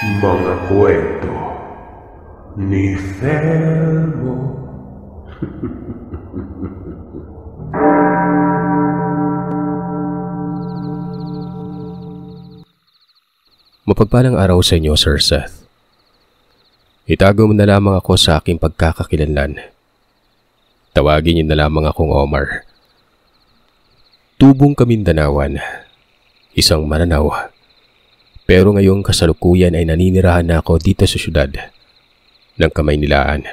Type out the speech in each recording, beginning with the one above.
Mga kwento ni Felmo. Mapagpalang araw sa inyo, Sir Seth. Itago mo na lamang ako sa aking pagkakakilanlan. Tawagin niyo na lamang akong Omar. Tubong Kamindanawan, isang mananaw. Pero ngayong kasalukuyan ay naninirahan na ako dito sa syudad ng Kamaynilaan.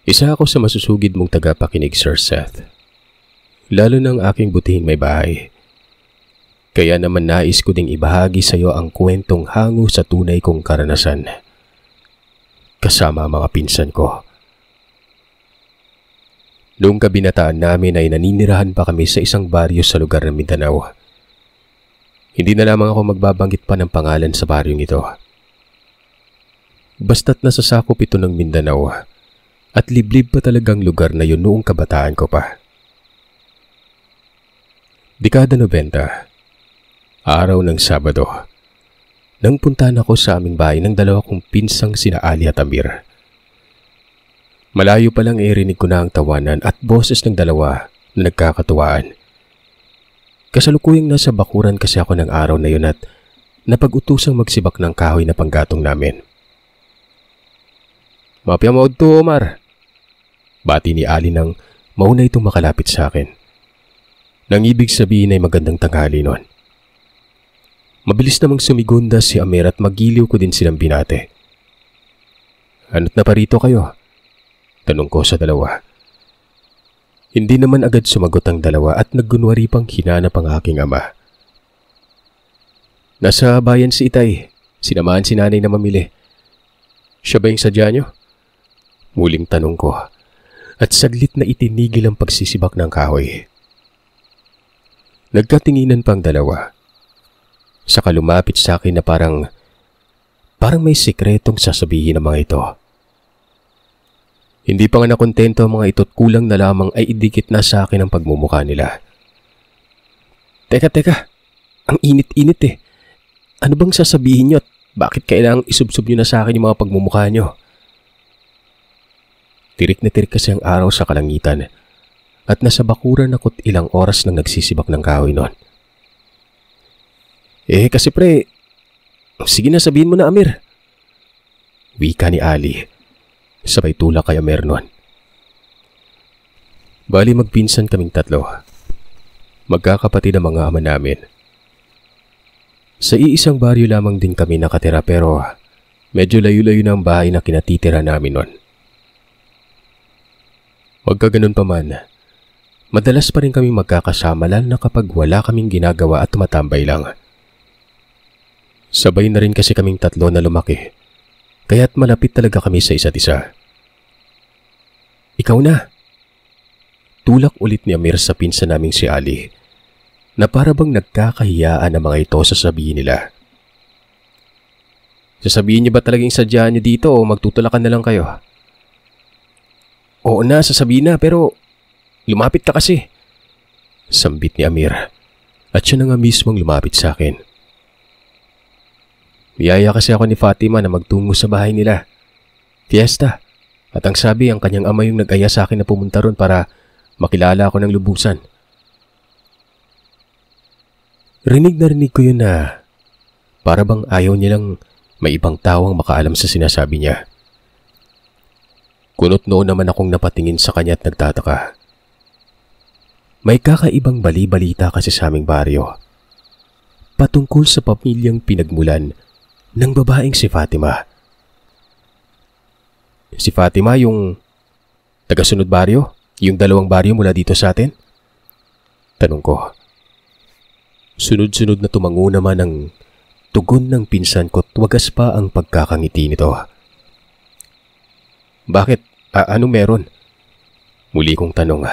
Isa ako sa masusugid mong tagapakinig, Sir Seth. Lalo ng aking butihing may bahay. Kaya naman nais ko ding ibahagi sa iyo ang kwentong hango sa tunay kong karanasan. Kasama mga pinsan ko. Noong kabinataan namin ay naninirahan pa kami sa isang baryo sa lugar ng Mindanao. Hindi na lamang ako magbabanggit pa ng pangalan sa baryong ito. Basta't nasasakop ito ng Mindanao at liblib pa talagang lugar na yun noong kabataan ko pa. Dekada 90. Araw ng Sabado, nang puntahan ako sa aming bahay ng dalawa kong pinsang sina Ali at Amir. Malayo pa lang rinig ko na ang tawanan at boses ng dalawa na nagkakatuwaan. Kasalukuyang nasa bakuran kasi ako ng araw na yun at napag-utusang magsibak ng kahoy na panggatong namin. "Mapya maod to, Omar," bati ni Ali nang mauna itong makalapit sa akin. Nang ibig sabihin ay magandang tanghali nun. Mabilis namang sumigunda si Amir at magiliw ko din silang binate. "Ano't na parito kayo?" tanong ko sa dalawa. Hindi naman agad sumagot ang dalawa at naggunwari pang hinanap ang aking ama. "Nasa bayan si Itay. Sinamahan si nanay na mamili." "Siya ba yung sadya nyo?" muling tanong ko at saglit na itinigil ang pagsisibak ng kahoy. Nagkatinginan pang dalawa. Saka lumapit sa akin na parang may sikretong sasabihin ng mga ito. Hindi pa nga nakontento ang mga ito at kulang na lamang ay idikit na sa akin ang pagmumukha nila. Teka, ang init-init eh. Ano bang sasabihin nyo at bakit kailangang isubsob nyo na sa akin yung mga pagmumukha nyo?" Tirik na tirik kasi ang araw sa kalangitan at nasa bakuran ako't ilang oras nang nagsisibak ng kahoy nun. Kasi pre, sige na sabihin mo na, Amir." wika ni Ali, sabay tulak kay Amir nun. Bali magpinsan kaming tatlo. Magkakapatid ang mga ama namin. Sa iisang baryo lamang din kami nakatira pero medyo layo-layo na ang bahay na kinatitira namin nun. Magkaganon pa man, madalas pa rin kami magkakasama lalo na kapag wala kaming ginagawa at tumatambay lang. Sabay na rin kasi kaming tatlo na lumaki, kaya't malapit talaga kami sa isa't isa. "Ikaw na." Tulak ulit ni Amir sa pinsan naming si Ali, na para bang nagkakahiyaan ang mga ito sasabihin nila. "Sasabihin niyo ba talagang sadya niyo dito o magtutulakan na lang kayo?" "Oo na, sasabihin na pero lumapit ka kasi." Sambit ni Amir at siya na nga mismong lumapit sa akin. Niyaya kasi ako ni Fatima na magtungo sa bahay nila. Fiesta. At ang sabi, ang kanyang ama yung nag-aya sa akin na pumunta ron para makilala ako ng lubusan. Rinig na rinig ko yun na para bang ayaw nilang may ibang tawang makaalam sa sinasabi niya. Kunot noon naman akong napatingin sa kanya at nagtataka. May kakaibang bali-balita kasi sa aming baryo. Patungkol sa pamilyang pinagmulan ng babaeng si Fatima. Si Fatima yung tagasunod baryo? Yung dalawang baryo mula dito sa atin? Tanong ko. Sunod-sunod na tumango naman ang tugon ng pinsan ko at wagas pa ang pagkakangiti nito. "Bakit? Anong meron?" muli kong tanong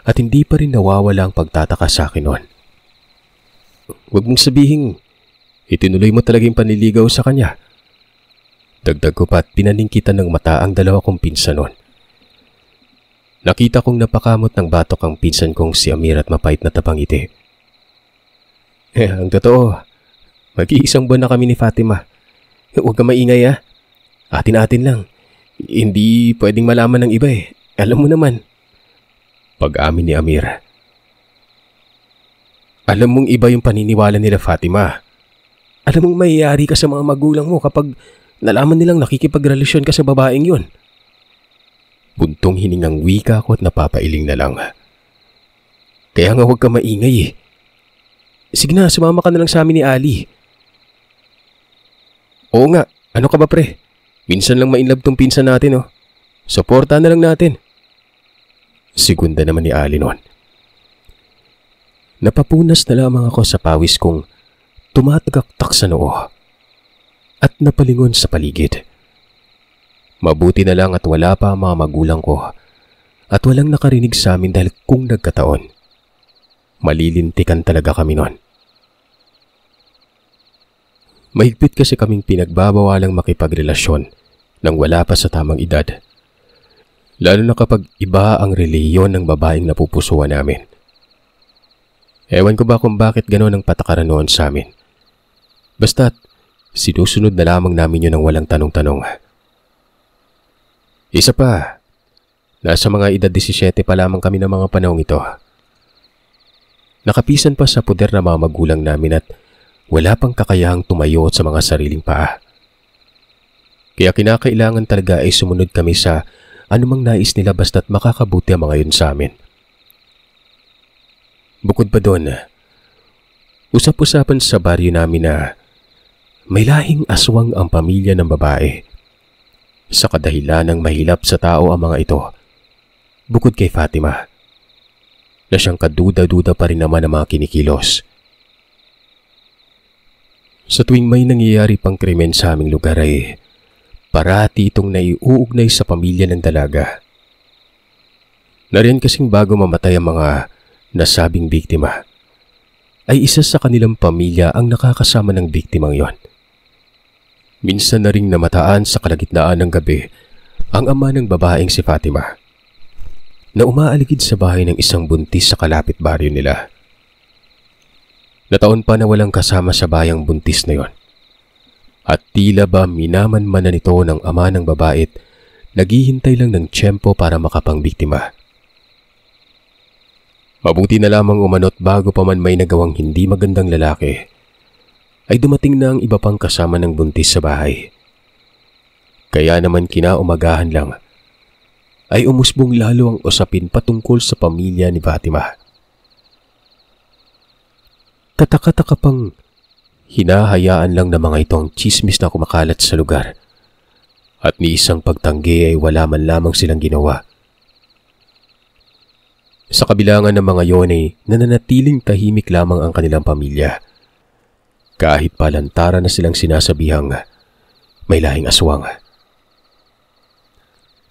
at hindi pa rin nawawala ang pagtataka sa akin noon. "Huwag mong sabihin itinuloy mo talaga yung panliligaw sa kanya." Dagdag ko pa at pinaningkitan ng mata ang dalawa kong pinsan noon. Nakita kong napakamot ng batok ang pinsan kong si Amir at mapait na tapangiti. Ang totoo, Mag-iisang buwan na kami ni Fatima. Huwag ka maingay ah. Atin-atin lang. Hindi pwedeng malaman ng iba eh. Alam mo naman. Pag-amin ni Amir. Alam mong iba yung paniniwala nila Fatima. Alam mong mayayari ka sa mga magulang mo kapag nalaman nilang nakikipagrelasyon ka sa babaeng yun. Buntong hiningang wika ko at napapailing na lang. Kaya nga huwag ka maingay eh. Sige na, sumama ka na lang sa amin ni Ali. Oo nga, ano ka ba pre? Minsan lang mainlove tong pinsan natin oh. Suporta na lang natin. Segunda naman ni Ali noon. Napapunas na lamang ako sa pawis kong tumatagaktak sa noo at napalingon sa paligid. Mabuti na lang at wala pa ang mga magulang ko at walang nakarinig sa amin dahil kung nagkataon, malilintikan talaga kami noon. Mahigpit kasi kaming pinagbabawalang makipagrelasyon nang wala pa sa tamang edad. Lalo na kapag iba ang reliyon ng babaeng napupusuan namin. Ewan ko ba kung bakit gano'n ang patakaran noon sa amin. Basta't sinusunod na lamang namin yun ng walang tanong-tanong. Isa pa, nasa mga edad 17 pa lamang kami ng mga panahong ito. Nakapisan pa sa puder na mga magulang namin at wala pang kakayahang tumayo sa mga sariling paa. Kaya kinakailangan talaga ay sumunod kami sa anumang nais nila basta't makakabuti ang mga yun sa amin. Bukod pa doon, usap-usapan sa baryo namin na may lahing aswang ang pamilya ng babae. Sa kadahilan ng mahilap sa tao ang mga ito, bukod kay Fatima, na siyang kaduda-duda pa rin naman ang mga kinikilos. Sa tuwing may nangyayari pang krimen sa aming lugar ay parati itong naiuugnay sa pamilya ng dalaga. Nariyan kasing bago mamatay ang mga nasabing biktima, ay isa sa kanilang pamilya ang nakakasama ng biktimang yon. Minsan na ring namataan sa kalagitnaan ng gabi ang ama ng babaeng si Fatima, na umaaligid sa bahay ng isang buntis sa kalapit baryo nila. Nataon pa na walang kasama sa bayang buntis na yon. At tila ba minamanman na nito ng ama ng babae at naghihintay lang ng tiyempo para makapangbiktima. Mabuti na lamang umanot bago pa man may nagawang hindi magandang lalaki, ay dumating na ang iba pang kasama ng buntis sa bahay. Kaya naman kinaumagahan lang, ay umusbong lalo ang usapin patungkol sa pamilya ni Fatima. Kataka-taka pang hinahayaan lang ng mga ito ang tsismis na kumakalat sa lugar at ni isang pagtanggi ay wala man lamang silang ginawa. Sa kabilangan ng mga yon ay nananatiling tahimik lamang ang kanilang pamilya. Kahit palantara na silang sinasabihang may lahing aswang.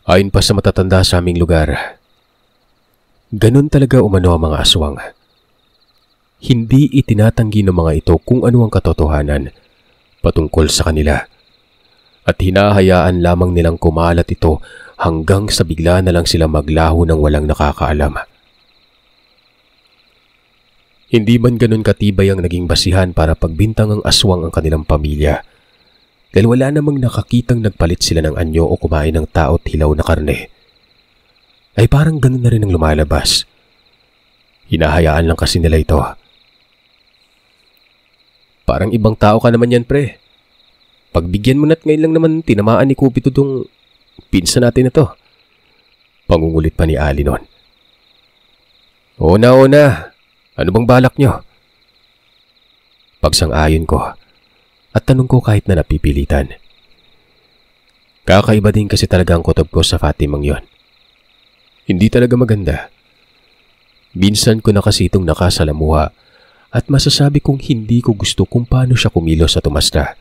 Ayon pa sa matatanda sa aming lugar, ganun talaga umano ang mga aswang. Hindi itinatanggi ng mga ito kung ano ang katotohanan patungkol sa kanila at hinahayaan lamang nilang kumalat ito hanggang sa bigla na lang sila maglaho ng walang nakakaalam. Hindi man ganun katibay ang naging basihan para pagbintang ang aswang ang kanilang pamilya dahil wala namang nakakitang nagpalit sila ng anyo o kumain ng tao at hilaw na karne. Ay parang ganun na rin ang lumalabas. Hinahayaan lang kasi nila ito. Parang ibang tao ka naman yan, pre. Pagbigyan mo na't ngayon lang naman tinamaan ni Cupido itong pinsa natin na to. Pangungulit pa ni Ali noon. O na. Ano bang balak nyo? Pagsang-ayon ko at tanong ko kahit na napipilitan. Kakaiba din kasi talaga ang kutob ko sa Fatimang yon. Hindi talaga maganda. Minsan ko na kasi itong nakasalamuha at masasabi kong hindi ko gusto kung paano siya kumilos at umasta.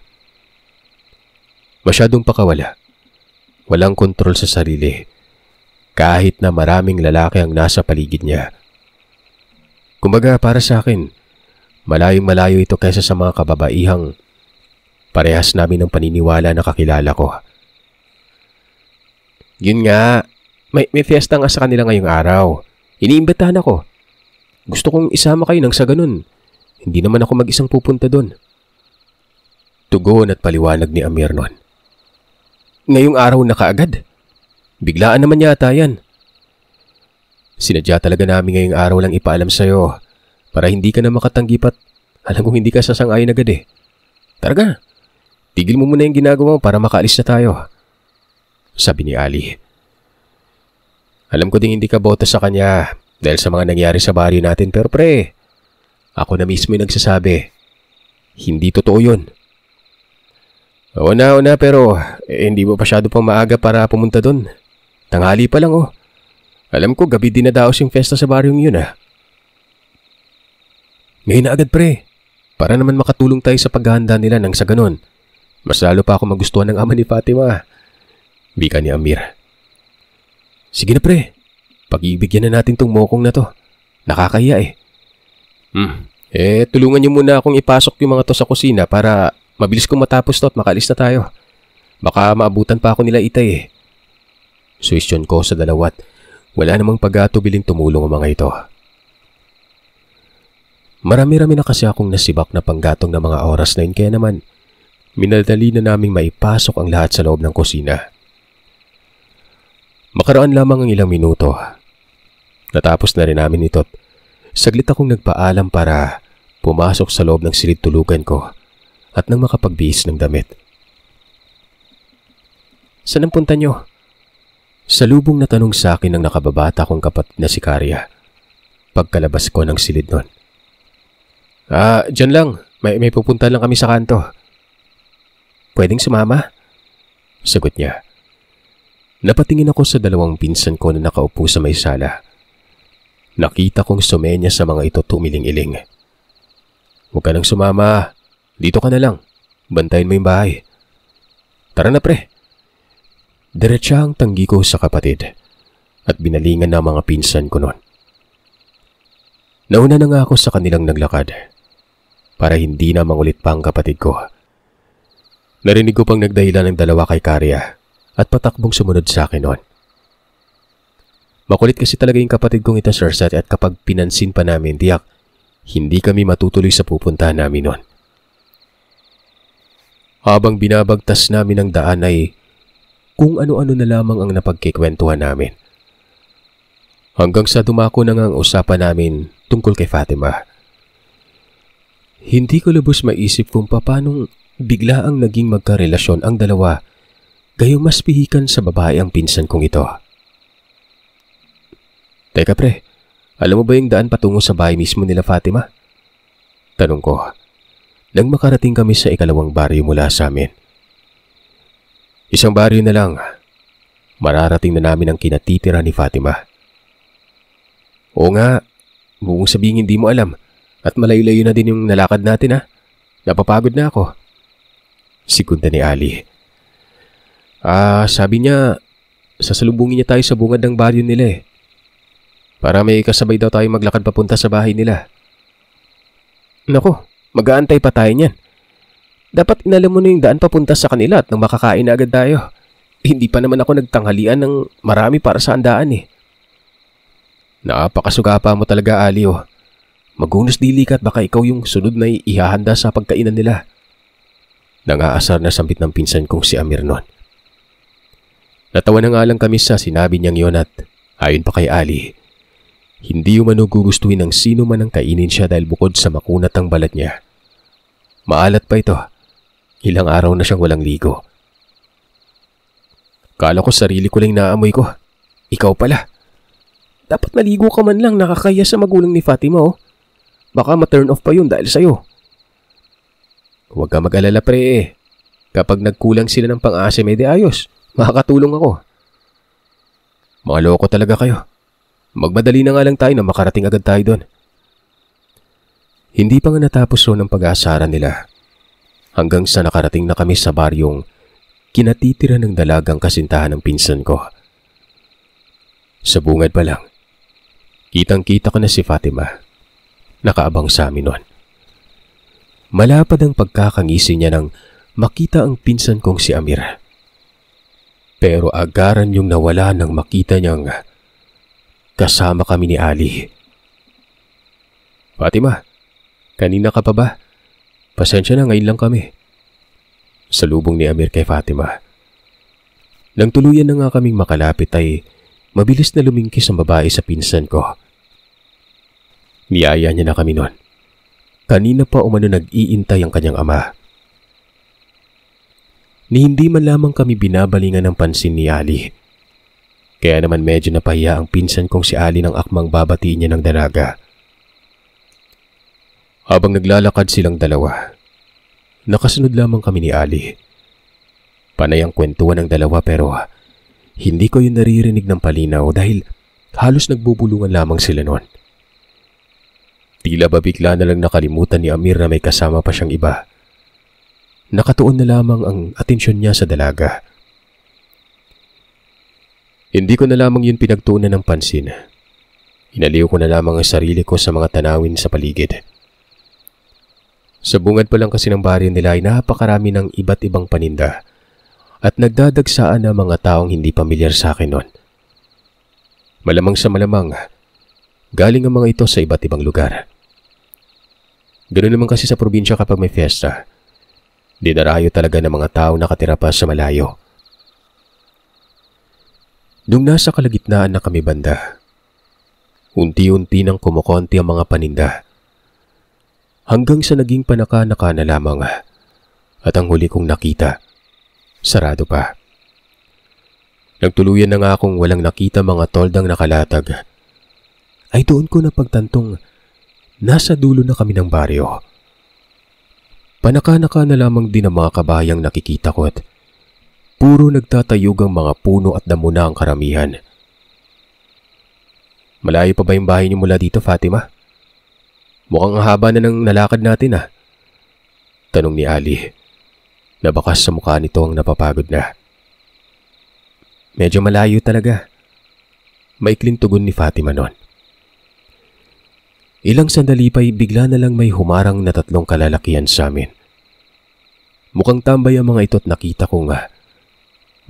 Masyadong pakawala. Walang kontrol sa sarili. Kahit na maraming lalaki ang nasa paligid niya. Kumbaga para sa akin, malayong malayo ito kaysa sa mga kababaihang parehas namin ng paniniwala na kakilala ko. Yun nga, may fiesta nga sa kanila ngayong araw. Iniimbitahan ako. Gusto kong isama kayo nang sa ganun. Hindi naman ako mag-isang pupunta doon. Tugon at paliwanag ni Amir noon. Ngayong araw na kaagad? Biglaan naman yata yan. Sinadya talaga namin ngayong araw lang ipaalam sa'yo para hindi ka na makatanggip at alam kong hindi ka sasang-ayon agad eh. Taraga, tigil mo muna yung ginagawa mo para makaalis na tayo. Sabi ni Ali. Alam ko ding hindi ka boto sa kanya dahil sa mga nangyari sa baryo natin pero pre, ako na mismo yung nagsasabi. Hindi totoo yun. Oo na pero hindi mo pasyado pang maaga para pumunta doon. Tanghali pa lang oh. Alam ko gabi din na daos yung festa sa baryong yun ah. Ngayon na agad pre. Para naman makatulong tayo sa paghahanda nila nang sa ganon. Mas lalo pa ako magustuhan ng ama ni Fatima. Bika ni Amir. Sige na pre. Pag-ibigyan na natin tong mokong na to. Nakakahiya eh. Tulungan niyo muna akong ipasok yung mga to sa kusina para mabilis kong matapos to at makaalis na tayo. Baka maabutan pa ako nila Itay eh. Suwestyon ko sa dalawat. Wala namang pag-atubiling tumulong ang mga ito. Marami-rami na kasi akong nasibak na panggatong na mga oras na yun kaya naman minadali na naming maipasok ang lahat sa loob ng kusina. Makaraan lamang ang ilang minuto. Natapos na rin namin ito. Saglit akong nagpaalam para pumasok sa loob ng silid tulugan ko at nang makapagbihis ng damit. Saan ang punta nyo? Salubong na tanong sa akin ng nakababata kong kapatid na si Karya. Pagkalabas ko ng silid nun. Dyan lang. May pupunta lang kami sa kanto. Pwedeng sumama? Sagot niya. Napatingin ako sa dalawang pinsan ko na nakaupo sa may sala. Nakita kong sumenya sa mga ito tumiling-iling. Huwag ka nang sumama. Dito ka na lang. Bantayin mo yung bahay. Tara na pre. Diretsa ang tanggi ko sa kapatid at binalingan na mga pinsan ko noon. Nauna na nga ako sa kanilang naglakad para hindi na mangulit pa ang kapatid ko. Narinig ko pang nagdahilan ng dalawa kay Karya at patakbong sumunod sa akin noon. Makulit kasi talaga yung kapatid kong ito, Sir Seth, at kapag pinansin pa namin, tiyak, hindi kami matutuloy sa pupuntahan namin noon. Habang binabagtas namin ang daan ay kung ano-ano na lamang ang napagkikwentuhan namin. Hanggang sa dumako na nga ang usapan namin tungkol kay Fatima. Hindi ko lubos maisip kung paanong bigla ang naging magkarelasyon ang dalawa, gayong mas pihikan sa babae ang pinsan kong ito. Teka pre, alam mo ba yung daan patungo sa bahay mismo nila Fatima? Tanong ko, nang makarating kami sa ikalawang baryo mula sa amin. Isang baryo na lang, mararating na namin ang kinatitira ni Fatima. Oo nga, buong sabihin hindi mo alam at malayo-layo na din yung nalakad natin ha. Napapagod na ako. Sikunda ni Ali. Sabi niya, sasalubungin niya tayo sa bungad ng baryo nila eh. Para may kasabay daw tayo maglakad papunta sa bahay nila. Nako, mag-aantay pa tayo niyan. Dapat inalam mo na yung daan papunta sa kanila at nang makakain na agad tayo. Hindi pa naman ako nagtanghalian ng marami para sa andaan eh. Napakasugapa mo talaga, Ali oh. Magunos dili ka at baka ikaw yung sunod na ihahanda sa pagkainan nila. Nangaasar na sambit ng pinsan kong si Amir noon. Natawa na nga lang kami sa sinabi niyang yon at ayon pa kay Ali, hindi umano gugustuhin ng sino man ang kainin siya dahil bukod sa makunat ang balat niya. Maalat pa ito. Ilang araw na siyang walang ligo. Kala ko sarili ko lang naamoy ko. Ikaw pala. Dapat naligo ka man lang, nakakaya sa magulang ni Fatima oh. Baka ma-turn off pa yun dahil sa'yo. Huwag ka mag-alala pre. Kapag nagkulang sila ng pang-asim, edi ayos. Makakatulong ako. Mga loko talaga kayo. Magmadali na nga lang tayo na makarating agad tayo doon. Hindi pa nga natapos ro ng pag-aasaran nila. Hanggang sa nakarating na kami sa baryong kinatitira ng dalagang kasintahan ng pinsan ko. Sa bungad pa lang, kitang-kita ko na si Fatima. Nakaabang sa amin noon. Malapad ang pagkakangisi niya nang makita ang pinsan kong si Amir. Pero agaran yung nawala nang makita niyang kasama kami ni Ali. Fatima, kanina ka pa ba? Pasensya na, ngayon lang kami. Salubong ni Amir kay Fatima. Nang tuluyan na nga kaming makalapit ay mabilis na lumingkis ang babae sa pinsan ko. Niyaya niya na kami noon. Kanina pa umano nag-iintay ang kanyang ama. Ni hindi man lamang kami binabalingan ng pansin ni Ali. Kaya naman medyo napahiya ang pinsan kong si Ali ng akmang babatiin niya ng dalaga. Habang naglalakad silang dalawa, nakasunod lamang kami ni Ali. Panay ang kwentuhan ng dalawa pero hindi ko yun naririnig ng palinaw dahil halos nagbubulungan lamang sila noon. Tila ba bigla na lang nakalimutan ni Amir na may kasama pa siyang iba. Nakatuon na lamang ang atensyon niya sa dalaga. Hindi ko na lamang yun pinagtuunan ng pansin. Inaliw ko na lamang ang sarili ko sa mga tanawin sa paligid. Sa bungad pa lang kasi ng baryo nila ay napakarami ng iba't ibang paninda at nagdadagsaan na mga taong hindi pamilyar sa akin noon. Malamang sa malamang, galing ang mga ito sa iba't ibang lugar. Ganoon naman kasi sa probinsya kapag may fiesta. Dinarayo talaga ng mga tao nakatira pa sa malayo. Nung nasa kalagitnaan na kami banda, unti-unti nang kumukonti ang mga paninda. Hanggang sa naging panaka-naka na lamang at ang huli kong nakita, sarado pa. Nagtuluyan na nga akong walang nakita mga toldang nakalatag. Ay doon ko napagtantong nasa dulo na kami ng baryo. Panaka-naka na lamang din ang mga kabayang nakikita ko at puro nagtatayugang mga puno at damo na ang karamihan. Malayo pa ba yung bahay niyo mula dito, Fatima? Mukhang haba na ng nalakad natin Tanong ni Ali. Nabakas sa mukha nito ang napapagod na. Medyo malayo talaga. Maikling tugon ni Fatima noon. Ilang sandali pa'y bigla na lang may humarang na 3 kalalakihan sa amin. Mukhang tambay ang mga ito at nakita ko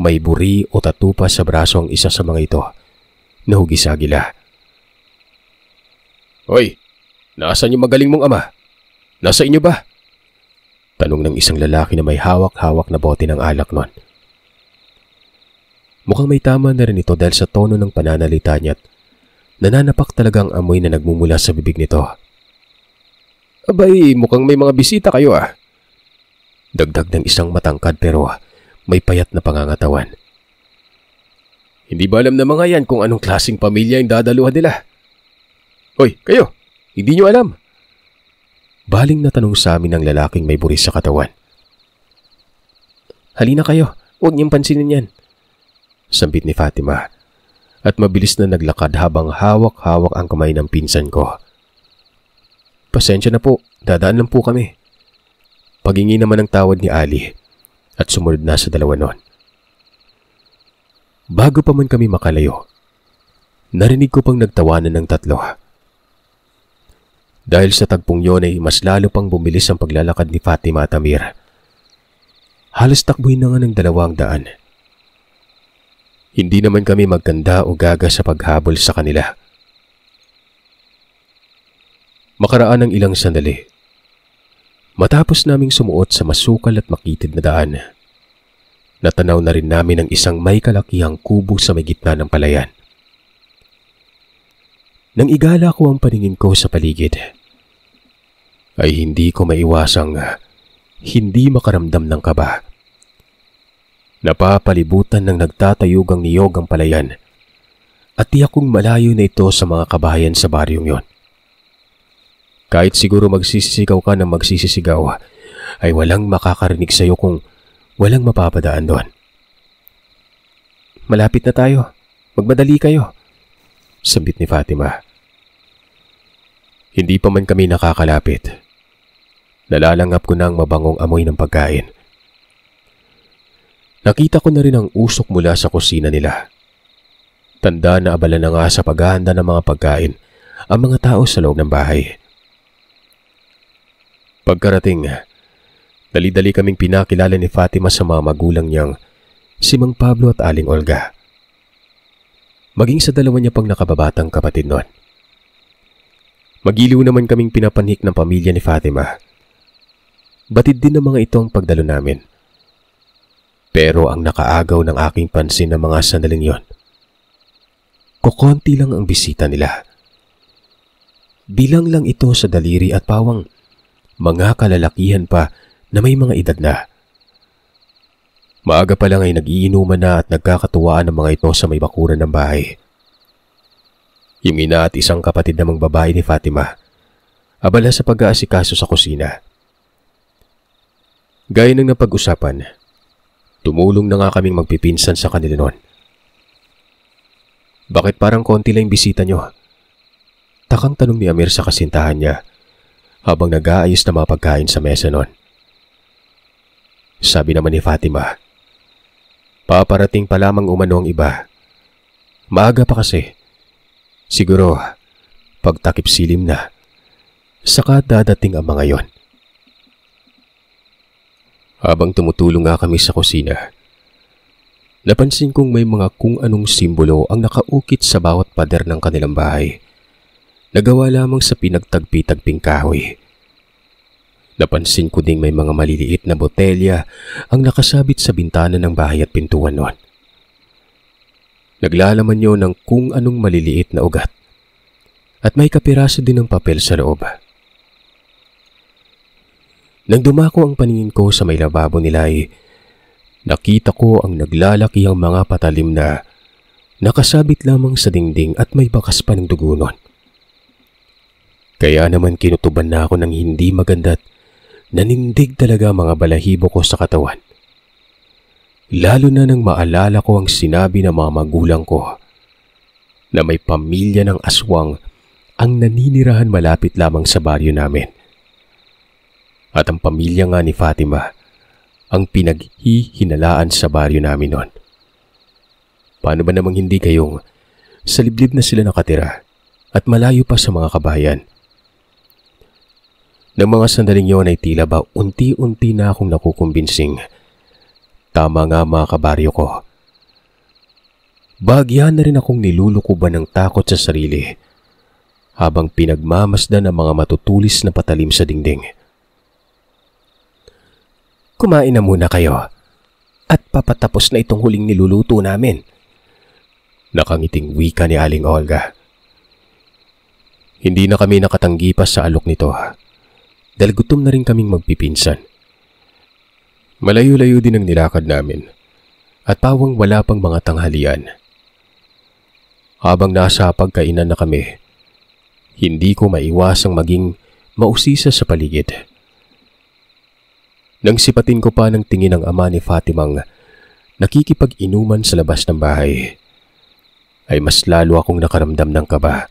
may buri o tatupa sa braso ang isa sa mga ito na hugisagila. Hoy, nasaan yung magaling mong ama? Nasa inyo ba? Tanong ng isang lalaki na may hawak-hawak na bote ng alak noon. Mukhang may tama na rin ito dahil sa tono ng pananalita niya at nananapak talagang amoy na nagmumula sa bibig nito. Abay, mukhang may mga bisita kayo Dagdag ng isang matangkad pero may payat na pangangatawan. Hindi ba alam na mga yan kung anong klaseng pamilya yung dadaluhan nila? Hoy, kayo! Hindi nyo alam! Baling na tanong sa amin ng lalaking may buris sa katawan. Halina kayo, huwag niyong pansinin yan. Sambit ni Fatima. At mabilis na naglakad habang hawak-hawak ang kamay ng pinsan ko. Pasensya na po, dadaan lang po kami. Paghingi naman ng tawad ni Ali at sumunod na sa dalawa noon. Bago pa man kami makalayo, narinig ko pang nagtawanan ng 3. Dahil sa tagpong yon ay mas lalo pang bumilis ang paglalakad ni Fatima at Amir. Halos takbuhin na nga ng 200. Hindi naman kami magkanda o gaga sa paghabol sa kanila. Makaraan ng ilang sandali, matapos naming sumuot sa masukal at makitid na daan, natanaw na rin namin ang isang may kalakihang kubo sa may gitna ng palayan. Nang igala ko ang paningin ko sa paligid, ay hindi ko maiwasang hindi makaramdam ng kaba. Napapalibutan ng nagtatayugang niyog ang palayan at tiyak kong malayo na ito sa mga kabahayan sa baryong yon. Kahit siguro magsisisigaw ka ng magsisisigaw, ay walang makakarinig sa iyo kung walang mapapadaan doon. Malapit na tayo. Magmadali kayo. Sambit ni Fatima. Hindi pa man kami nakakalapit. Nalalangap ko na ang mabangong amoy ng pagkain. Nakita ko na rin ang usok mula sa kusina nila. Tanda na abala na nga sa paghahanda ng mga pagkain ang mga tao sa loob ng bahay. Pagkarating, dali-dali kaming pinakilala ni Fatima sa mga magulang niyang si Mang Pablo at Aling Olga. Maging sa dalawa niya pang nakababatang kapatid noon. Magiliw naman kaming pinapanhik ng pamilya ni Fatima. Batid din ng mga ito ang pagdalo namin Pero ang nakaagaw ng aking pansin ng mga sandaling yon, kukonti lang ang bisita nila. Bilang lang ito sa daliri at pawang mga kalalakihan pa na may mga edad na. Maaga pa lang ay nagiinuman na at nagkakatuwaan ng mga ito sa may bakuran ng bahay. Yung ina at isang kapatid namang babae ni Fatima, abala sa pag-aasikaso sa kusina. Gaya ng napag-usapan, tumulong na nga kaming magpipinsan sa kanila noon. Bakit parang konti lang yung bisita nyo? Takang tanong ni Amir sa kasintahan niya habang nag-aayos na mga pagkain sa mesa noon. Sabi naman ni Fatima, paparating pa lamang umano ang iba. Maaga pa kasi. Siguro, pagtakip silim na, saka dadating ang mga yon. Habang tumutulong nga kami sa kusina, napansin kong may mga kung anong simbolo ang nakaukit sa bawat pader ng kanilang bahay. Nagawa lamang sa pinagtagpi-tagping kahoy. Napansin ko ding may mga maliliit na botelya ang nakasabit sa bintana ng bahay at pintuan noon. Naglalaman yun ng kung anong maliliit na ugat. At may kapiraso din ng papel sa loob. Nang dumako ang paningin ko sa may lababo nila ay nakita ko ang naglalakihang mga patalim na nakasabit lamang sa dingding at may bakas pa ng dugo noon. Kaya naman kinutuban na ako ng hindi maganda't nanindig talaga mga balahibo ko sa katawan. Lalo na nang maalala ko ang sinabi ng mga magulang ko na may pamilya ng aswang ang naninirahan malapit lamang sa baryo namin. At ang pamilya nga ni Fatima ang pinaghihinalaan sa baryo namin noon. Paano ba namang hindi kayong sa liblib na sila nakatira at malayo pa sa mga kabayan? Nang mga sandaling yon ay tila ba unti-unti na akong nakukumbinsing. Tama nga mga kabaryo ko. Bahagyan na rin akong nilulukuban ng takot sa sarili habang pinagmamasdan ng mga matutulis na patalim sa dingding. Kumain na muna kayo at papatapos na itong huling niluluto namin. Nakangiting wika ni Aling Olga. Hindi na kami nakatanggi pa sa alok nito dahil gutom na rin kaming magpipinsan. Malayo-layo din ang nilakad namin at pawang wala pang mga tanghalian. Habang nasa pagkainan na kami, hindi ko maiwasang maging mausisa sa paligid. Nang sipatin ko pa ng tingin ng ama ni Fatimang nakikipag-inuman sa labas ng bahay, ay mas lalo akong nakaramdam ng kaba.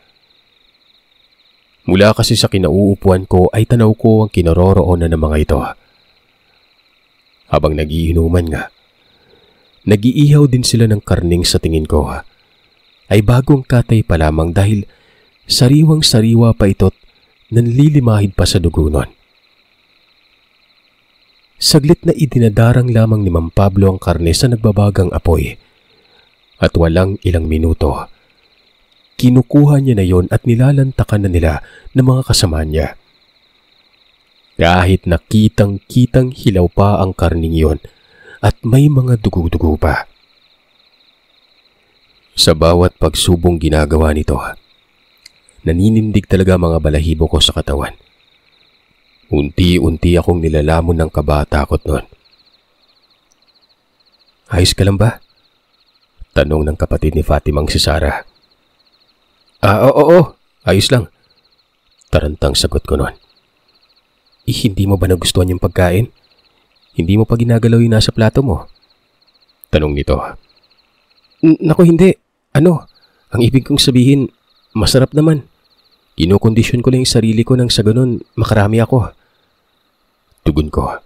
Mula kasi sa kinauupuan ko ay tanaw ko ang kinaroroonan ng mga ito. Habang nagiinuman nga, nagiihaw din sila ng karning sa tingin ko ay bagong katay pa lamang dahil sariwang-sariwa pa ito't nanlilimahid pa sa dugo nun. Saglit na idinadarang lamang ni Mang Pablo ang karne sa nagbabagang apoy at walang ilang minuto, kinukuha niya na yon at nilalantakan na nila ng mga kasama niya. Kahit nakitang-kitang hilaw pa ang karning yon at may mga dugo-dugo pa. Sa bawat pagsubong ginagawa nito, naninindig talaga mga balahibo ko sa katawan. Unti-unti akong nilalamon ng kaba at takot noon. Ayos ka lang ba? Tanong ng kapatid ni Fatimang si Sarah. Oo, ayos lang. Tarantang sagot ko noon. Hindi mo ba nagustuhan yung pagkain? Hindi mo pa ginagalaw yung nasa plato mo? Tanong nito. Naku hindi. Ang ibig kong sabihin, masarap naman. Kinokondisyon ko lang yung sarili ko nang sa ganun makarami ako. Tugon ko.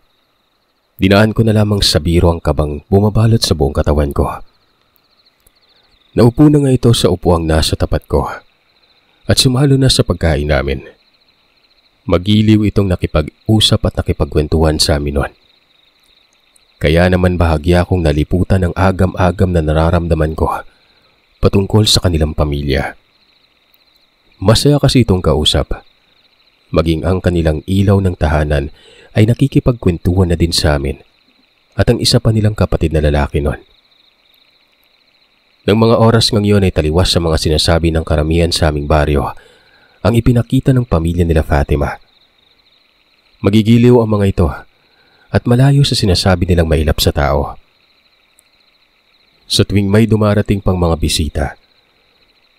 Dinaan ko na lamang sa biro ang kabang bumabalot sa buong katawan ko. Naupo na nga ito sa upuang nasa tapat ko at sumalo na sa pagkain namin. Magiliw itong nakipag-usap at nakipagkwentuhan sa amin noon. Kaya naman bahagya akong naliputan ng agam-agam na nararamdaman ko patungkol sa kanilang pamilya. Masaya kasi itong kausap. Maging ang kanilang ilaw ng tahanan ay nakikipagkwentuhan na din sa amin at ang isa pa nilang kapatid na lalaki noon. Nang mga oras ng iyon ay taliwas sa mga sinasabi ng karamihan sa aming baryo ang ipinakita ng pamilya nila Fatima. Magigiliw ang mga ito at malayo sa sinasabi nilang mailap sa tao. Sa tuwing may dumarating pang mga bisita,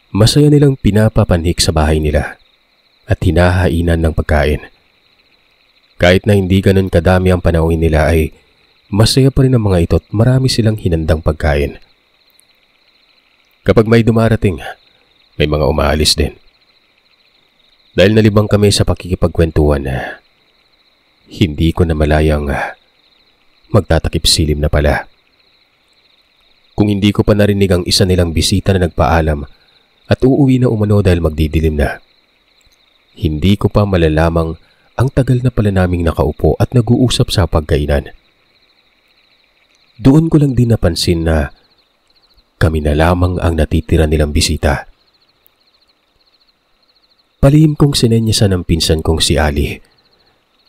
masaya nilang pinapapanhik sa bahay nila at hinahainan ng pagkain. Kahit na hindi ganun kadami ang panauhin nila ay masaya pa rin ang mga ito at marami silang hinandang pagkain. Kapag may dumarating, may mga umaalis din. Dahil nalibang kami sa pakikipagkwentuhan, hindi ko na malayang magtatakip silim na pala. Kung hindi ko pa narinig ang isa nilang bisita na nagpaalam at uuwi na umano dahil magdidilim na, hindi ko pa malalamang ang tagal na pala naming nakaupo at nag-uusap sa pagkainan. Doon ko lang din napansin na kami na lamang ang natitira nilang bisita. Palihim kong sinenyasan ng pinsan kong si Ali.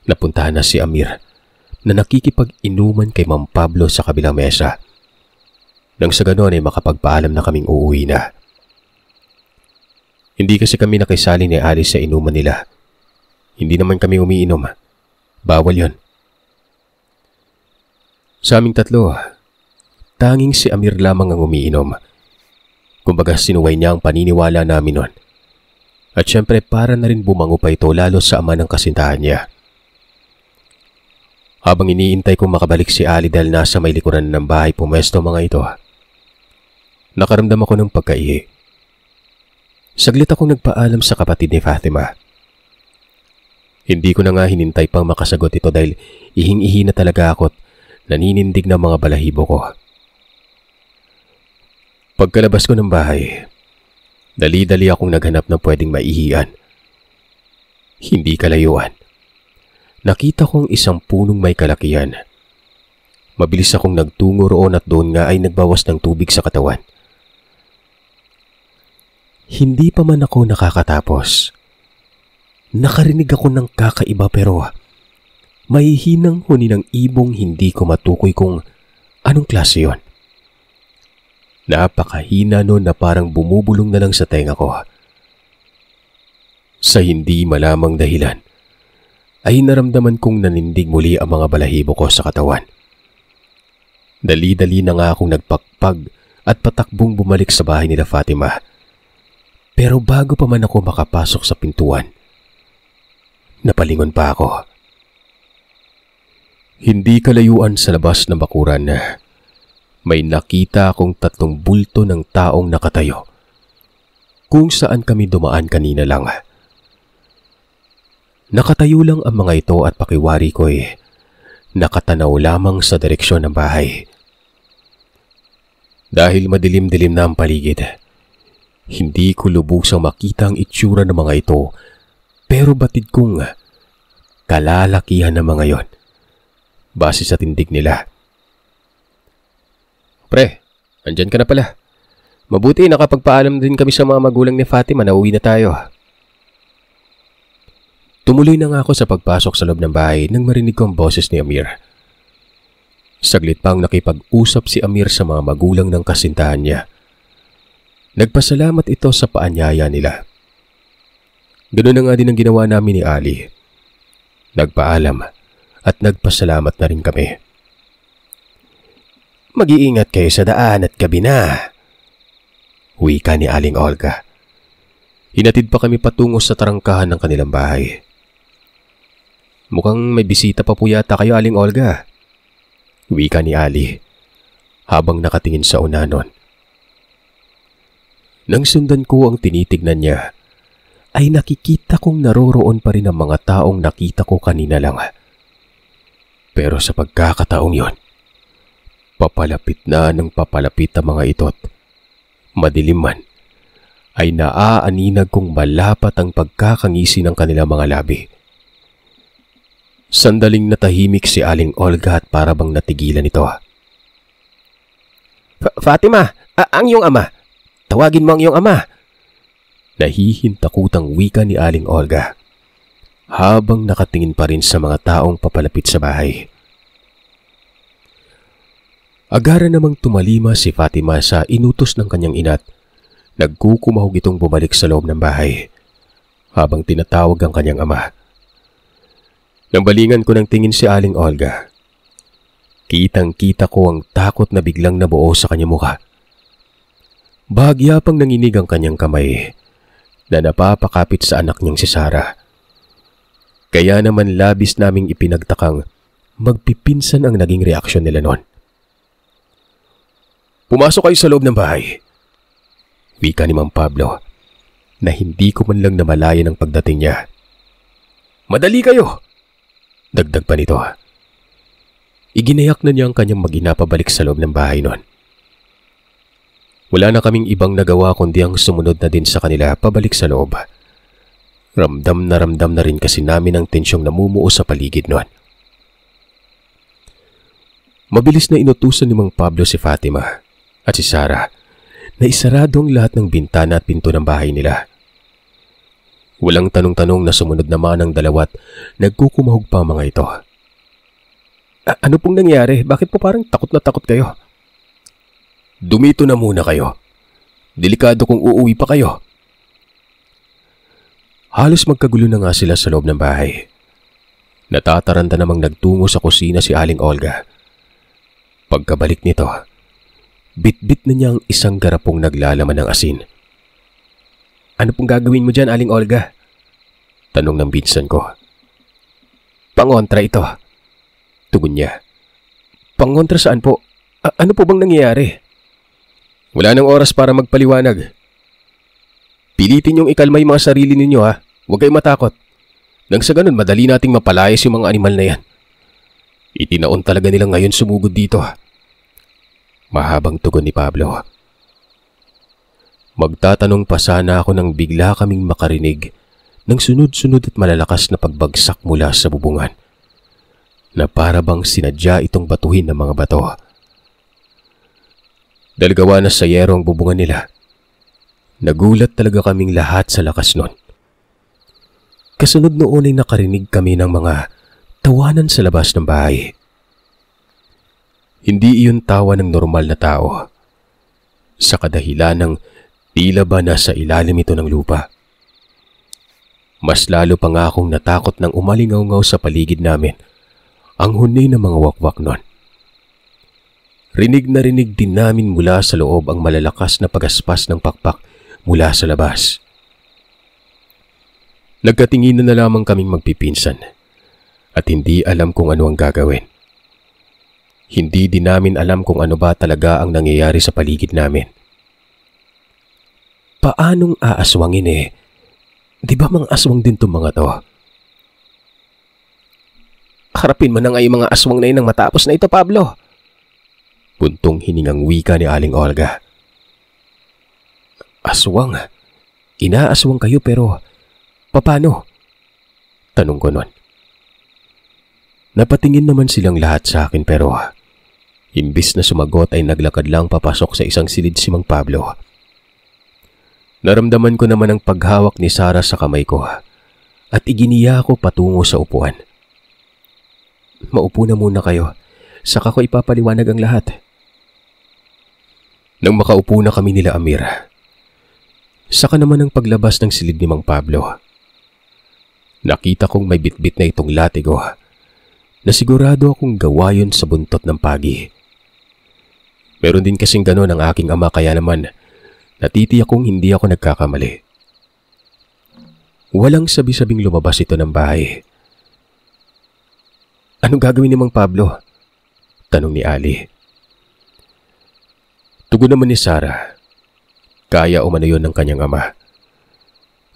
Napuntahan na si Amir na nakikipag-inuman kay Ma'am Pablo sa kabilang mesa. Nang sa ganoon ay makapagpaalam na kaming uuwi na. Hindi kasi kami nakisali ni Ali sa inuman nila. Hindi naman kami umiinom. Bawal yon. Sa aming tatlo, tanging si Amir lamang ang umiinom. Kumbaga sinuway niya ang paniniwala namin noon. At syempre para na rin bumango pa ito lalo sa ama ng kasintahan niya. Habang iniintay kong makabalik si Ali dahil nasa may likuran ng bahay pumesto mga ito, nakaramdam ako ng pagkaihi. Saglit akong nagpaalam sa kapatid ni Fatima. Hindi ko na nga hinintay pang makasagot ito dahil ihing-ihi na talaga ako't naninindig na mga balahibo ko. Pagkalabas ko ng bahay, dali-dali akong naghanap ng pwedeng maihian. Hindi kalayuan. Nakita kong isang punong may kalakihan. Mabilis akong nagtungo roon at doon nga ay nagbawas ng tubig sa katawan. Hindi pa man ako nakakatapos. Nakarinig ako ng kakaiba pero may hinang huni ng ibong hindi ko matukoy kung anong klase yon. Napakahina nun na parang bumubulong na lang sa tenga ko. Sa hindi malamang dahilan, ay naramdaman kong nanindig muli ang mga balahibo ko sa katawan. Dali-dali na nga akong nagpakpag at patakbong bumalik sa bahay nila Fatima. Pero bago pa man ako makapasok sa pintuan, napalingon pa ako. Hindi kalayuan sa labas ng bakuran, may nakita akong 3 bulto ng taong nakatayo kung saan kami dumaan kanina lang. Nakatayo lang ang mga ito at pakiwari ko'y nakatanaw lamang sa direksyon ng bahay. Dahil madilim-dilim na ang paligid, hindi ko lubusang makita ang itsura ng mga ito pero batid kong kalalakihan ng mga yon base sa tindig nila. Pre, andyan ka na pala. Mabuti nakapagpaalam din kami sa mga magulang ni Fatima na uwi na tayo. Tumuloy na nga ako sa pagpasok sa loob ng bahay nang marinig ko ang boses ni Amir. Saglit pang nakipag-usap si Amir sa mga magulang ng kasintahan niya. Nagpasalamat ito sa paanyaya nila. Ganoon na nga din ang ginawa namin ni Ali. Nagpaalam at nagpasalamat na rin kami. Mag-iingat kayo sa daan at gabi na, wika ni Aling Olga. Hinatid pa kami patungo sa tarangkahan ng kanilang bahay. Mukhang may bisita pa po yata kayo, Aling Olga, wika ni Ali habang nakatingin sa unanon. Nang sundan ko ang tinitignan niya, ay nakikita kong naroroon pa rin ang mga taong nakita ko kanina lang. Pero sa pagkakataong yon, papalapit na ng papalapit ang mga ito't madilim man, ay naaaninag kong malapat ang pagkakangisi ng kanilang mga labi. Sandaling natahimik si Aling Olga at parabang natigilan ito. Fatima, ang iyong ama. Tawagin mo ang iyong ama. Nahihintakutang wika ni Aling Olga habang nakatingin pa rin sa mga taong papalapit sa bahay. Agara namang tumalima si Fatima sa inutos ng kanyang ina't nagkukumahog itong bumalik sa loob ng bahay habang tinatawag ang kanyang ama. Nang balingan ko ng tingin si Aling Olga, kitang-kita ko ang takot na biglang nabuo sa kanyang mukha. Bahagya pang nanginig ang kanyang kamay na napapakapit sa anak niyang si Sarah. Kaya naman labis naming ipinagtakang magpipinsan ang naging reaksyon nila noon. "Pumasok kayo sa loob ng bahay," wika ni Mang Pablo na hindi ko man lang namalayan ang pagdating niya. "Madali kayo!" dagdag pa nito. Iginayak na niya ang kanyang mag-ina pabalik sa loob ng bahay noon. Wala na kaming ibang nagawa kundi ang sumunod na din sa kanila pabalik sa loob. Ramdam na rin kasi namin ang tensyong namumuo sa paligid noon. Mabilis na inutusan ni Mang Pablo si Fatima at si Sarah na isarado ang lahat ng bintana at pinto ng bahay nila. Walang tanong-tanong na sumunod naman ang dalawat nagkukumahog pa mga ito. Ano pong nangyari? Bakit po parang takot na takot kayo?" "Dumito na muna kayo. Delikado kung uuwi pa kayo." Halos magkagulo na nga sila sa loob ng bahay. Natataranta namang nagtungo sa kusina si Aling Olga. Pagkabalik nito, bitbit na niya ang isang garapong naglalaman ng asin. "Ano pong gagawin mo dyan, Aling Olga?" tanong ng pinsan ko. "Pangontra ito," tugon niya. "Pangontra saan po? Ano po bang nangyayari?" "Wala nang oras para magpaliwanag. Pilitin niyong ikalma yung mga sarili ninyo ha. Huwag kayong matakot. Nang sa ganun madali nating mapalayas yung mga animal na yan. Itinaon talaga nilang ngayon sumugod dito." Mahabang tugon ni Pablo. Magtatanong pa sana ako nang bigla kaming makarinig ng sunod-sunod at malalakas na pagbagsak mula sa bubungan na para bang sinadya itong batuhin ng mga bato. Dahil gawa na sa yero ang bubungan nila, nagulat talaga kaming lahat sa lakas nun. Kasunod noon ay nakarinig kami ng mga tawanan sa labas ng bahay. Hindi iyon tawa ng normal na tao, sa kadahilan ng tila ba nasa ilalim ito ng lupa. Mas lalo pa nga akong natakot nang umalingaw-ngaw sa paligid namin ang huni ng mga wakwak nun. Rinig na rinig din namin mula sa loob ang malalakas na pagaspas ng pakpak mula sa labas. Nagkatinginan na lamang kaming magpipinsan at hindi alam kung ano ang gagawin. Hindi din namin alam kung ano ba talaga ang nangyayari sa paligid namin. Paanong aaswangin eh? Di ba mga aswang din itong mga to? "Harapin mo na nga yung mga aswang na yun nang matapos na ito, Pablo." Buntong hiningang wika ni Aling Olga. "Aswang? Inaaswang kayo pero paano?" tanong ko nun. Napatingin naman silang lahat sa akin pero imbis na sumagot ay naglakad lang papasok sa isang silid si Mang Pablo. Naramdaman ko naman ang paghawak ni Sarah sa kamay ko at iginiya ko patungo sa upuan. "Maupo na muna kayo, saka ko ipapaliwanag ang lahat." Nang makaupo na kami nila Amir, saka naman ang paglabas ng silid ni Mang Pablo. Nakita kong may bitbit na itong latigo na sigurado akong gawa yun sa buntot ng pagi. Meron din kasing ganon ang aking ama kaya naman natitiyak kong hindi ako nagkakamali. Walang sabi-sabing lumabas ito ng bahay. "Anong gagawin ni Mang Pablo?" tanong ni Ali. Tugon naman ni Sarah, kaya umano yun ng kanyang ama.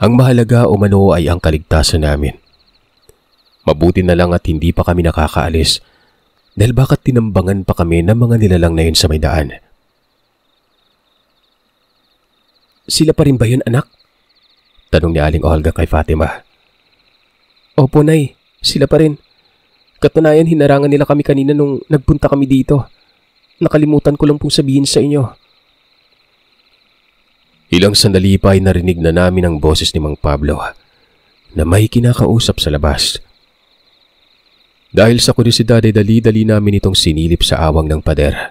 Ang mahalaga umano ay ang kaligtasan namin. Mabuti na lang at hindi pa kami nakakaalis dahil baka tinambangan pa kami ng mga nilalang na yun sa may daan. "Sila pa rin ba yun, anak?" tanong ni Aling Olga kay Fatima. "Opo, Nay. Sila pa rin. Katunayan hinarangan nila kami kanina nung nagpunta kami dito. Nakalimutan ko lang pong sabihin sa inyo." Ilang sandali pa ay narinig na namin ang boses ni Mang Pablo na may kinakausap sa labas. Dahil sa kuryosidad ay dali-dali namin itong sinilip sa awang ng pader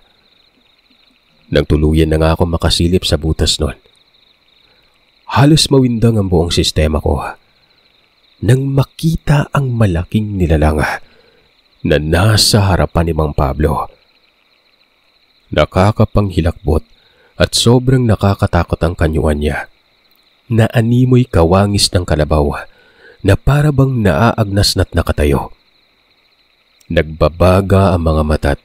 Nang tuluyan na nga ako makasilip sa butas nun. Halos mawindang ang buong sistema ko nang makita ang malaking nilalang na nasa harapan ni Mang Pablo. Nakakapanghilakbot at sobrang nakakatakot ang kanyuan niya, na animoy kawangis ng kalabaw na para bang naaagnas na't nakatayo. Nagbabaga ang mga mata't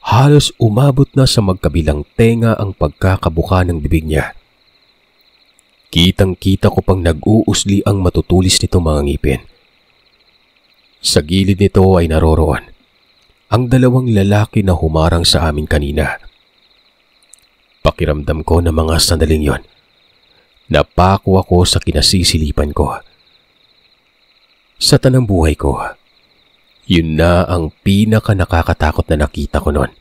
halos umabot na sa magkabilang tenga ang pagkakabuka ng bibig niya. Kitang-kita ko pang nag-uusli ang matutulis nito mga ngipin. Sa gilid nito ay naroroon ang dalawang lalaki na humarang sa amin kanina. Pakiramdam ko na mga sandaling yon, napako ako sa kinasisilipan ko. Sa tanang buhay ko, yun na ang pinaka nakakatakot na nakita ko noon.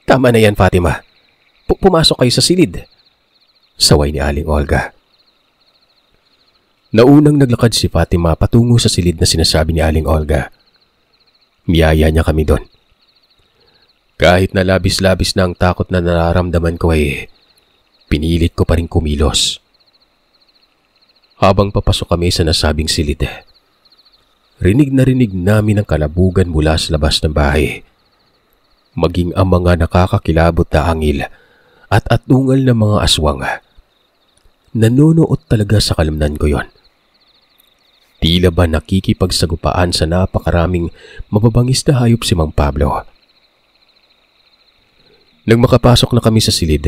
"Tama na yan, Fatima. Pumasok kayo sa silid," saway ni Aling Olga. Naunang naglakad si Fatima patungo sa silid na sinasabi ni Aling Olga. Niyaya niya kami doon. Kahit na labis-labis na ang takot na nararamdaman ko ay pinilit ko pa rin kumilos. Habang papasok kami sa nasabing silid, rinig na rinig namin ang kalabugan mula sa labas ng bahay. Maging ang mga nakakakilabot na angil at atungal ng mga aswang. Nanonood talaga sa kalamnan ko yon. Tila ba nakikipagsagupaan sa napakaraming mababangis na hayop si Mang Pablo. Nang makapasok na kami sa silid,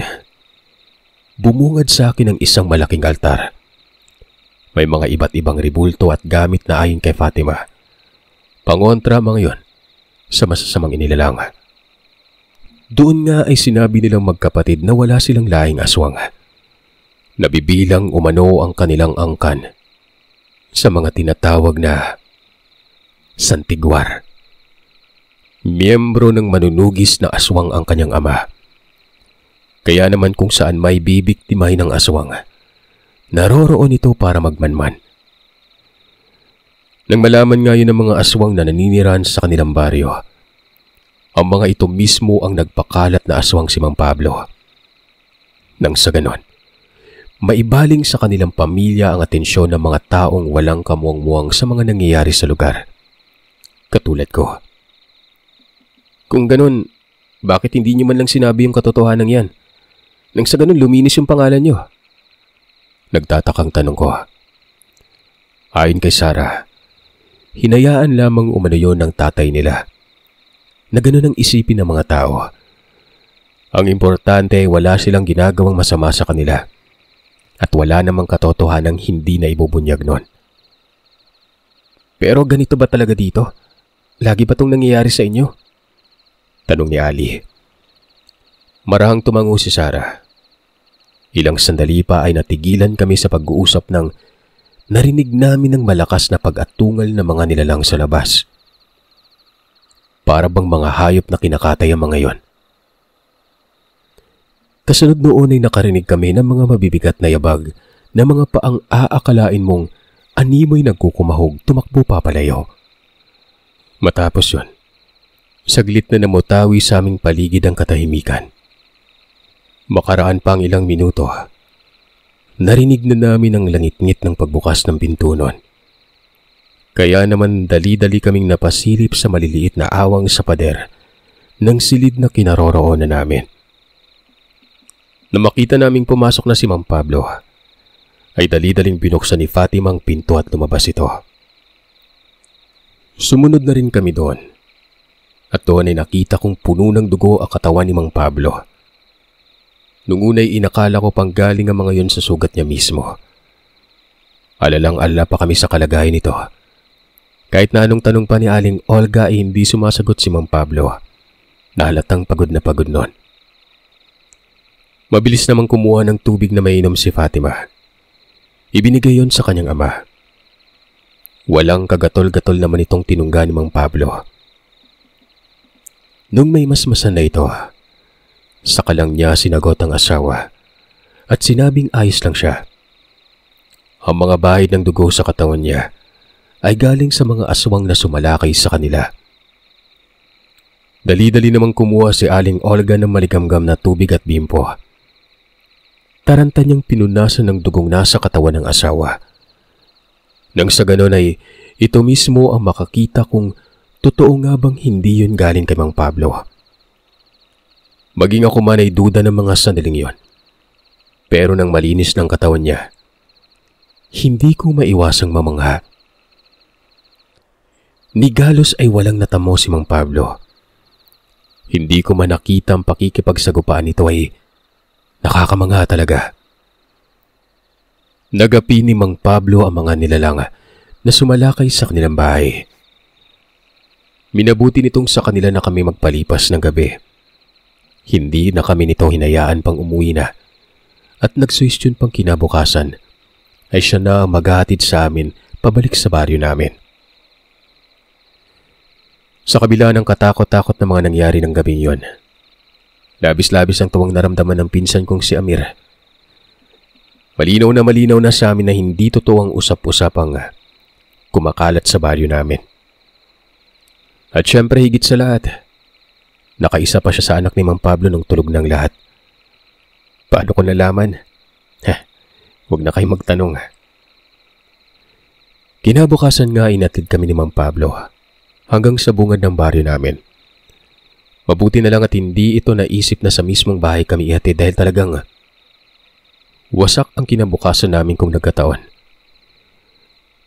bumungad sa akin ang isang malaking altar. May mga iba't ibang ribulto at gamit na ayon kay Fatima. Pangontra mga yon sa masasamang inilalang. Doon nga ay sinabi nilang magkapatid na wala silang lahing aswang. Nabibilang umano ang kanilang angkan sa mga tinatawag na santigwar. Miyembro ng manunugis na aswang ang kanyang ama. Kaya naman kung saan may bibiktimahin ng aswang, naroroon ito para magmanman. Nang malaman nga yun ng mga aswang na naninirahan sa kanilang baryo, ang mga ito mismo ang nagpakalat na aswang si Mang Pablo. Nang sa ganon, maibaling sa kanilang pamilya ang atensyon ng mga taong walang kamuang-muang sa mga nangyayari sa lugar. Katulad ko. Kung ganon, bakit hindi niyo man lang sinabi yung katotohanan yan? Nang sa ganon luminis yung pangalan niyo? Nagtatakang tanong ko. Ayon kay Sarah, hinayaan lamang umano yon ng tatay nila. Na ganon ang isipin ng mga tao. Ang importante ay wala silang ginagawang masama sa kanila. At wala namang katotohanang hindi na ibubunyag nun. Pero ganito ba talaga dito? Lagi ba itong nangyayari sa inyo? Tanong ni Ali. Marahang tumango si Sarah. Ilang sandali pa ay natigilan kami sa pag-uusap nang narinig namin ang malakas na pag-atungal ng mga nilalang sa labas. Para bang mga hayop na kinakatay ang mga yon. Kasunod noon ay nakarinig kami ng mga mabibigat na yabag na mga paang aakalain mong animoy nagkukumahog tumakbo papalayo. Matapos yun, saglit na namutawi sa aming paligid ang katahimikan. Makaraan pa ang ilang minuto, narinig na namin ang langit-ngit ng pagbukas ng pinto nun. Kaya naman dali-dali kaming napasilip sa maliliit na awang sa pader ng silid na kinaroroonan namin. Na makita naming pumasok na si Mang Pablo, ay dali-daling binuksan ni Fatima ang pinto at lumabas ito. Sumunod na rin kami doon. At doon ay nakita kong puno ng dugo ang katawan ni Mang Pablo. Nung una'y inakala ko pang galing ang mga yon sa sugat niya mismo. Alalang-ala pa kami sa kalagayan nito. Kahit na anong tanong pa ni Aling Olga ay hindi sumasagot si Mang Pablo. Nahalatang pagod na pagod noon. Mabilis namang kumuha ng tubig na mainom si Fatima. Ibinigay yon sa kanyang ama. Walang kagatol-gatol naman itong tinungga ni Mang Pablo. Nung may masmasan na ito, saka lang niya sinagot ang asawa at sinabing ayos lang siya. Ang mga bahid ng dugo sa katawan niya ay galing sa mga aswang na sumalakay sa kanila. Dali-dali namang kumuha si Aling Olga ng maligamgam na tubig at bimpo. Taranta niyang pinunasan ng dugong nasa katawan ng asawa. Nang sa ganon ay ito mismo ang makakita kung totoo nga bang hindi yun galing kay Mang Pablo. Maging ako man ay duda ng mga sandaling yon. Pero nang malinis ng katawan niya, hindi ko maiwasang mamangha. Ni galos ay walang natamo si Mang Pablo. Hindi ko man nakita ang pakikipagsagupaan nito ay nakakamangha talaga. Nagapi ni Mang Pablo ang mga nilalang na sumalakay sa kanilang bahay. Minabuti nitong sa kanila na kami magpalipas ng gabi. Hindi na kami nito hinayaan pang umuwi na at nagsuwestyon pang kinabukasan ay siya na maghahatid sa amin pabalik sa baryo namin. Sa kabila ng katakot-takot na mga nangyari ng gabing yon, labis-labis ang tuwang naramdaman ng pinsan kong si Amir. Malinaw na sa amin na hindi totoo ang usap-usapang kumakalat sa baryo namin. At syempre higit sa lahat, nakaisa pa siya sa anak ni Mang Pablo nung tulog ng lahat. Paano ko nalaman? Huwag na kayo magtanong. Kinabukasan nga inatid kami ni Mang Pablo hanggang sa bungad ng baryo namin. Mabuti na lang at hindi ito naisip na sa mismong bahay kami ihatid dahil talagang wasak ang kinabukasan namin kung nagkataon.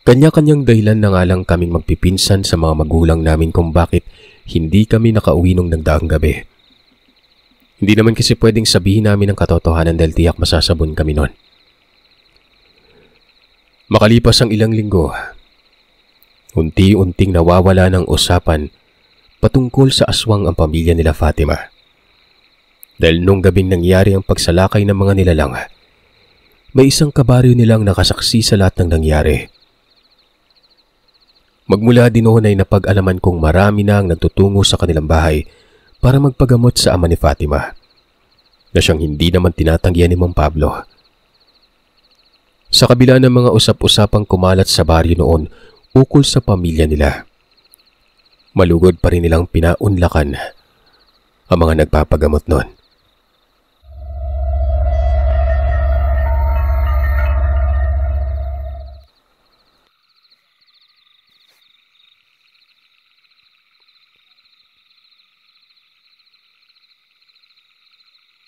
Kanya-kanyang dahilan na nga lang kaming magpipinsan sa mga magulang namin kung bakit hindi kami nakauwi nung nagdaang gabi. Hindi naman kasi pwedeng sabihin namin ang katotohanan dahil tiyak masasabon kami noon. Makalipas ang ilang linggo, unti-unting nawawala ng usapan patungkol sa aswang ang pamilya nila Fatima. Dahil nung gabing nangyari ang pagsalakay ng mga nilalang, may isang kabaryo nilang nakasaksi sa lahat ng nangyari. Magmula din noon ay napag-alaman kong marami na ang nagtutungo sa kanilang bahay para magpagamot sa ama ni Fatima, na siyang hindi naman tinatanggihan ni Mang Pablo. Sa kabila ng mga usap-usapang kumalat sa baryo noon ukol sa pamilya nila, malugod pa rin nilang pinaunlakan ang mga nagpapagamot noon.